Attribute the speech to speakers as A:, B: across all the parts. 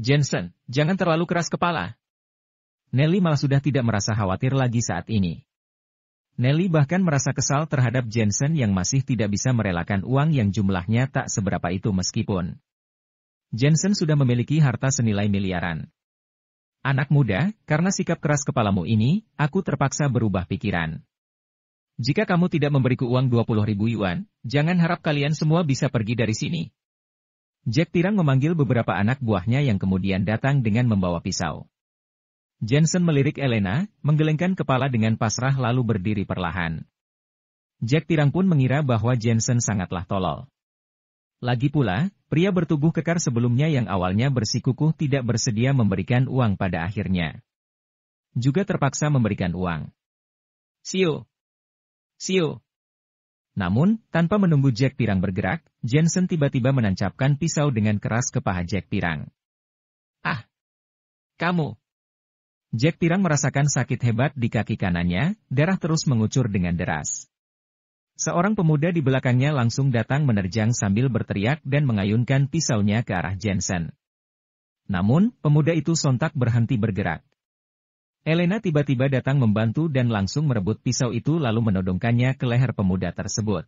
A: Jensen, jangan terlalu keras kepala. Nelly malah sudah tidak merasa khawatir lagi saat ini. Nelly bahkan merasa kesal terhadap Jensen yang masih tidak bisa merelakan uang yang jumlahnya tak seberapa itu meskipun Jensen sudah memiliki harta senilai miliaran. Anak muda, karena sikap keras kepalamu ini, aku terpaksa berubah pikiran. Jika kamu tidak memberiku uang 20.000 yuan, jangan harap kalian semua bisa pergi dari sini. Jack Tirang memanggil beberapa anak buahnya yang kemudian datang dengan membawa pisau. Jensen melirik Elena, menggelengkan kepala dengan pasrah lalu berdiri perlahan. Jack Tirang pun mengira bahwa Jensen sangatlah tolol. Lagi pula, pria bertubuh kekar sebelumnya yang awalnya bersikukuh tidak bersedia memberikan uang pada akhirnya juga terpaksa memberikan uang. Siu! Siu! Namun, tanpa menunggu Jack Tirang bergerak, Jensen tiba-tiba menancapkan pisau dengan keras ke paha Jack Tirang. Ah! Kamu! Jack Tirang merasakan sakit hebat di kaki kanannya, darah terus mengucur dengan deras. Seorang pemuda di belakangnya langsung datang menerjang sambil berteriak dan mengayunkan pisaunya ke arah Jensen. Namun, pemuda itu sontak berhenti bergerak. Elena tiba-tiba datang membantu dan langsung merebut pisau itu lalu menodongkannya ke leher pemuda tersebut.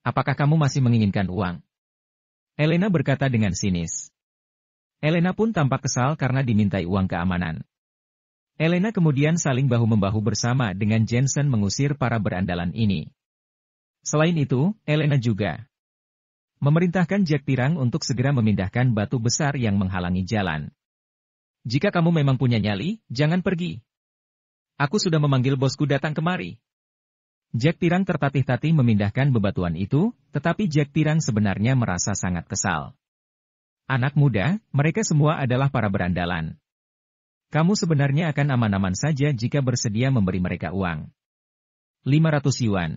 A: Apakah kamu masih menginginkan uang? Elena berkata dengan sinis. Elena pun tampak kesal karena dimintai uang keamanan. Elena kemudian saling bahu-membahu bersama dengan Jensen mengusir para berandalan ini. Selain itu, Elena juga memerintahkan Jack Tirang untuk segera memindahkan batu besar yang menghalangi jalan. Jika kamu memang punya nyali, jangan pergi. Aku sudah memanggil bosku datang kemari. Jack Tirang tertatih-tatih memindahkan bebatuan itu, tetapi Jack Tirang sebenarnya merasa sangat kesal. Anak muda, mereka semua adalah para berandalan. Kamu sebenarnya akan aman-aman saja jika bersedia memberi mereka uang. 500 yuan.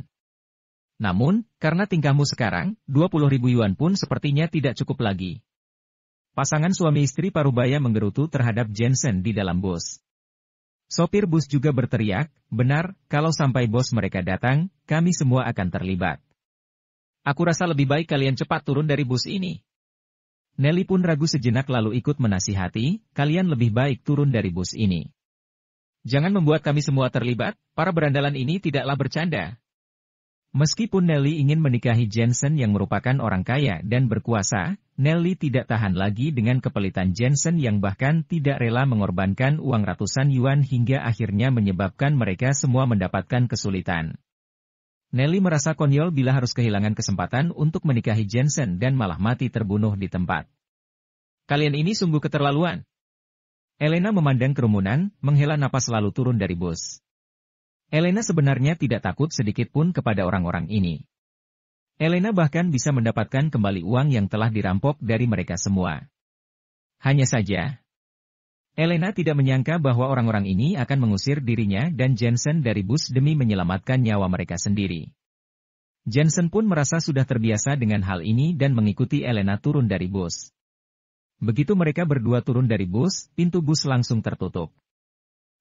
A: Namun, karena tingkahmu sekarang, 20.000 yuan pun sepertinya tidak cukup lagi. Pasangan suami istri parubaya menggerutu terhadap Jensen di dalam bus. Sopir bus juga berteriak, benar, kalau sampai bos mereka datang, kami semua akan terlibat. Aku rasa lebih baik kalian cepat turun dari bus ini. Nelly pun ragu sejenak lalu ikut menasihati, kalian lebih baik turun dari bus ini. Jangan membuat kami semua terlibat, para berandalan ini tidaklah bercanda. Meskipun Nelly ingin menikahi Jensen yang merupakan orang kaya dan berkuasa, Nelly tidak tahan lagi dengan kepelitan Jensen yang bahkan tidak rela mengorbankan uang ratusan yuan hingga akhirnya menyebabkan mereka semua mendapatkan kesulitan. Nelly merasa konyol bila harus kehilangan kesempatan untuk menikahi Jensen dan malah mati terbunuh di tempat. Kalian ini sungguh keterlaluan. Elena memandang kerumunan, menghela napas lalu turun dari bus. Elena sebenarnya tidak takut sedikit pun kepada orang-orang ini. Elena bahkan bisa mendapatkan kembali uang yang telah dirampok dari mereka semua. Hanya saja, Elena tidak menyangka bahwa orang-orang ini akan mengusir dirinya dan Jensen dari bus demi menyelamatkan nyawa mereka sendiri. Jensen pun merasa sudah terbiasa dengan hal ini dan mengikuti Elena turun dari bus. Begitu mereka berdua turun dari bus, pintu bus langsung tertutup.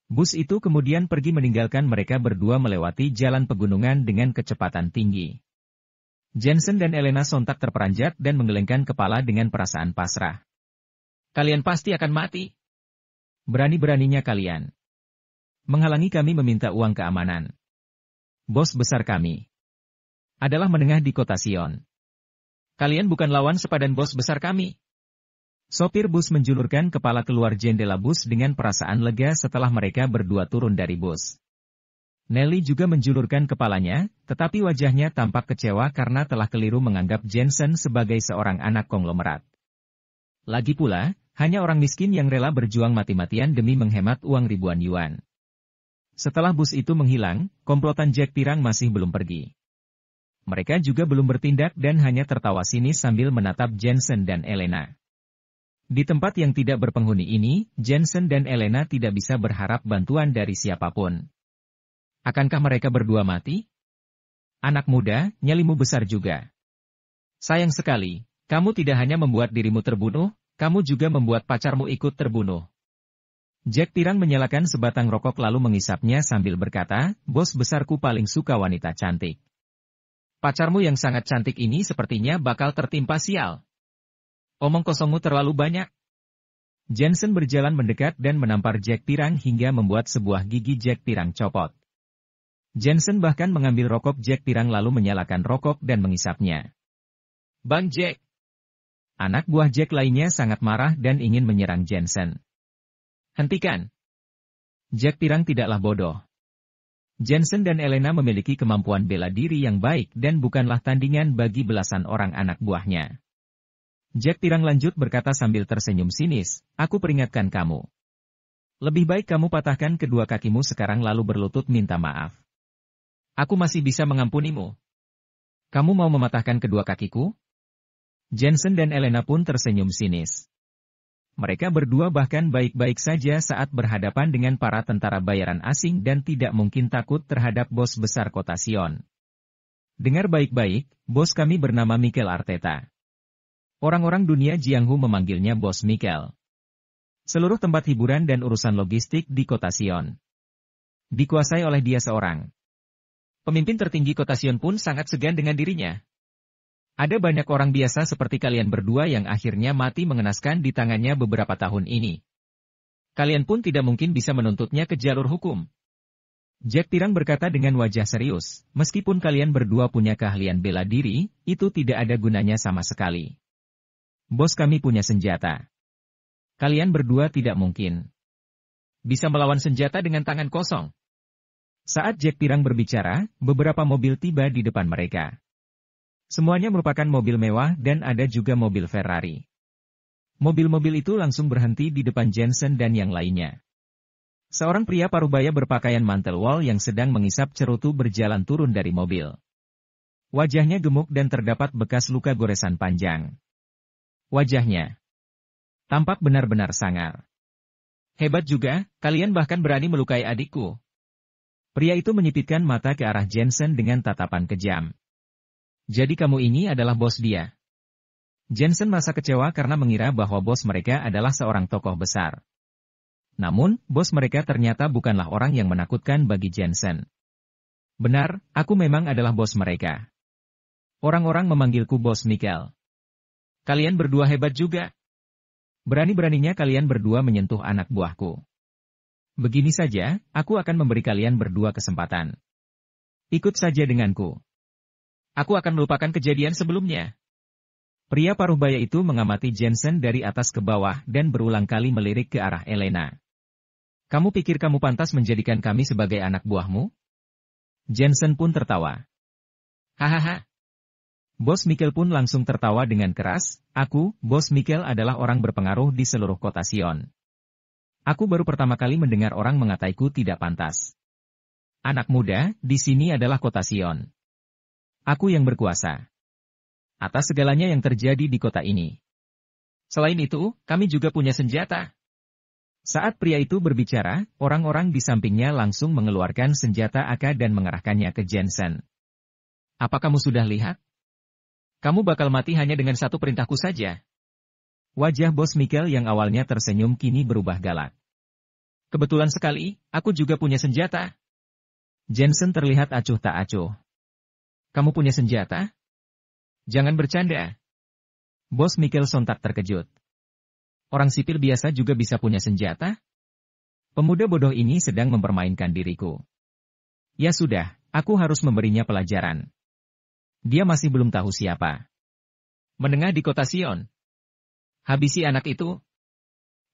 A: Bus itu kemudian pergi meninggalkan mereka berdua melewati jalan pegunungan dengan kecepatan tinggi. Jensen dan Elena sontak terperanjat dan menggelengkan kepala dengan perasaan pasrah. Kalian pasti akan mati. Berani-beraninya kalian menghalangi kami meminta uang keamanan. Bos besar kami adalah menengah di kota Sion. Kalian bukan lawan sepadan bos besar kami. Sopir bus menjulurkan kepala keluar jendela bus dengan perasaan lega setelah mereka berdua turun dari bus. Nelly juga menjulurkan kepalanya, tetapi wajahnya tampak kecewa karena telah keliru menganggap Jensen sebagai seorang anak konglomerat. Lagi pula, hanya orang miskin yang rela berjuang mati-matian demi menghemat uang ribuan yuan. Setelah bus itu menghilang, komplotan Jack Tirang masih belum pergi. Mereka juga belum bertindak dan hanya tertawa sinis sambil menatap Jensen dan Elena. Di tempat yang tidak berpenghuni ini, Jensen dan Elena tidak bisa berharap bantuan dari siapapun. Akankah mereka berdua mati? Anak muda, nyalimu besar juga. Sayang sekali, kamu tidak hanya membuat dirimu terbunuh, kamu juga membuat pacarmu ikut terbunuh. Jack Tirang menyalakan sebatang rokok lalu mengisapnya sambil berkata, bos besarku paling suka wanita cantik. Pacarmu yang sangat cantik ini sepertinya bakal tertimpa sial. Omong kosongmu terlalu banyak. Jensen berjalan mendekat dan menampar Jack pirang hingga membuat sebuah gigi Jack pirang copot. Jensen bahkan mengambil rokok Jack pirang lalu menyalakan rokok dan mengisapnya. "Bang Jack!" Anak buah Jack lainnya sangat marah dan ingin menyerang Jensen. "Hentikan!" Jack pirang tidaklah bodoh. Jensen dan Elena memiliki kemampuan bela diri yang baik dan bukanlah tandingan bagi belasan orang anak buahnya. Jack pirang lanjut berkata sambil tersenyum sinis, "Aku peringatkan kamu. Lebih baik kamu patahkan kedua kakimu sekarang lalu berlutut minta maaf. Aku masih bisa mengampunimu. Kamu mau mematahkan kedua kakiku?" Jensen dan Elena pun tersenyum sinis. Mereka berdua bahkan baik-baik saja saat berhadapan dengan para tentara bayaran asing dan tidak mungkin takut terhadap bos besar kota Sion. "Dengar baik-baik, bos kami bernama Mikel Arteta. Orang-orang dunia Jianghu memanggilnya Bos Mikel. Seluruh tempat hiburan dan urusan logistik di kota Sion dikuasai oleh dia seorang. Pemimpin tertinggi kota Sion pun sangat segan dengan dirinya. Ada banyak orang biasa seperti kalian berdua yang akhirnya mati mengenaskan di tangannya beberapa tahun ini. Kalian pun tidak mungkin bisa menuntutnya ke jalur hukum." Jack pirang berkata dengan wajah serius, "Meskipun kalian berdua punya keahlian bela diri, itu tidak ada gunanya sama sekali. Bos kami punya senjata. Kalian berdua tidak mungkin bisa melawan senjata dengan tangan kosong." Saat Jack pirang berbicara, beberapa mobil tiba di depan mereka. Semuanya merupakan mobil mewah dan ada juga mobil Ferrari. Mobil-mobil itu langsung berhenti di depan Jensen dan yang lainnya. Seorang pria parubaya berpakaian mantel wol yang sedang mengisap cerutu berjalan turun dari mobil. Wajahnya gemuk dan terdapat bekas luka goresan panjang. Wajahnya tampak benar-benar sangar. "Hebat juga, kalian bahkan berani melukai adikku." Pria itu menyipitkan mata ke arah Jensen dengan tatapan kejam. "Jadi kamu ini adalah bos dia?" Jensen merasa kecewa karena mengira bahwa bos mereka adalah seorang tokoh besar. Namun, bos mereka ternyata bukanlah orang yang menakutkan bagi Jensen. "Benar, aku memang adalah bos mereka. Orang-orang memanggilku Bos Mikel. Kalian berdua hebat juga. Berani-beraninya kalian berdua menyentuh anak buahku. Begini saja, aku akan memberi kalian berdua kesempatan. Ikut saja denganku. Aku akan melupakan kejadian sebelumnya." Pria parubaya itu mengamati Jensen dari atas ke bawah dan berulang kali melirik ke arah Elena. "Kamu pikir kamu pantas menjadikan kami sebagai anak buahmu?" Jensen pun tertawa. "Hahaha." Bos Mikel pun langsung tertawa dengan keras, "Aku, Bos Mikel adalah orang berpengaruh di seluruh kota Sion. Aku baru pertama kali mendengar orang mengataiku tidak pantas. Anak muda, di sini adalah kota Sion. Aku yang berkuasa atas segalanya yang terjadi di kota ini. Selain itu, kami juga punya senjata." Saat pria itu berbicara, orang-orang di sampingnya langsung mengeluarkan senjata AK dan mengarahkannya ke Jensen. "Apa kamu sudah lihat? Kamu bakal mati hanya dengan satu perintahku saja." Wajah Bos Mikel yang awalnya tersenyum kini berubah galak. "Kebetulan sekali, aku juga punya senjata." Jensen terlihat acuh tak acuh. "Kamu punya senjata? Jangan bercanda." Bos Mikel sontak terkejut. "Orang sipil biasa juga bisa punya senjata? Pemuda bodoh ini sedang mempermainkan diriku. Ya sudah, aku harus memberinya pelajaran. Dia masih belum tahu siapa. Menengah di kota Sion. Habisi anak itu."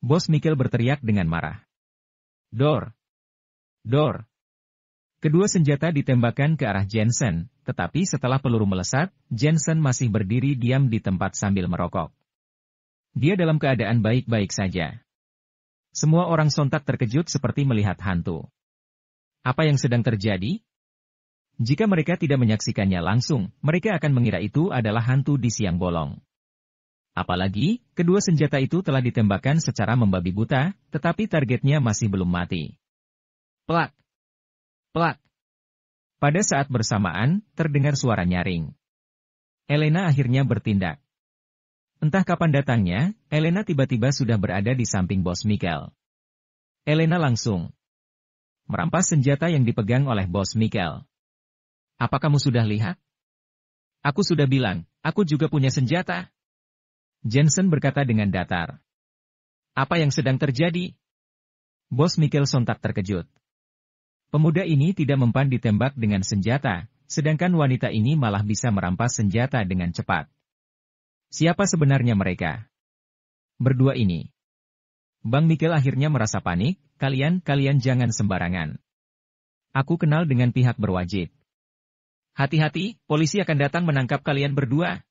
A: Bos Mikel berteriak dengan marah. Dor! Dor! Kedua senjata ditembakkan ke arah Jensen, tetapi setelah peluru melesat, Jensen masih berdiri diam di tempat sambil merokok. Dia dalam keadaan baik-baik saja. Semua orang sontak terkejut seperti melihat hantu. Apa yang sedang terjadi? Jika mereka tidak menyaksikannya langsung, mereka akan mengira itu adalah hantu di siang bolong. Apalagi, kedua senjata itu telah ditembakkan secara membabi buta, tetapi targetnya masih belum mati. Plak! Plak! Pada saat bersamaan, terdengar suara nyaring. Elena akhirnya bertindak. Entah kapan datangnya, Elena tiba-tiba sudah berada di samping Bos Mikel. Elena langsung merampas senjata yang dipegang oleh Bos Mikel. "Apa kamu sudah lihat? Aku sudah bilang, aku juga punya senjata." Jensen berkata dengan datar. Apa yang sedang terjadi? Bos Mikkel sontak terkejut. Pemuda ini tidak mempan ditembak dengan senjata, sedangkan wanita ini malah bisa merampas senjata dengan cepat. Siapa sebenarnya mereka? Berdua ini. Bang Mikkel akhirnya merasa panik, kalian jangan sembarangan. Aku kenal dengan pihak berwajib. Hati-hati, polisi akan datang menangkap kalian berdua.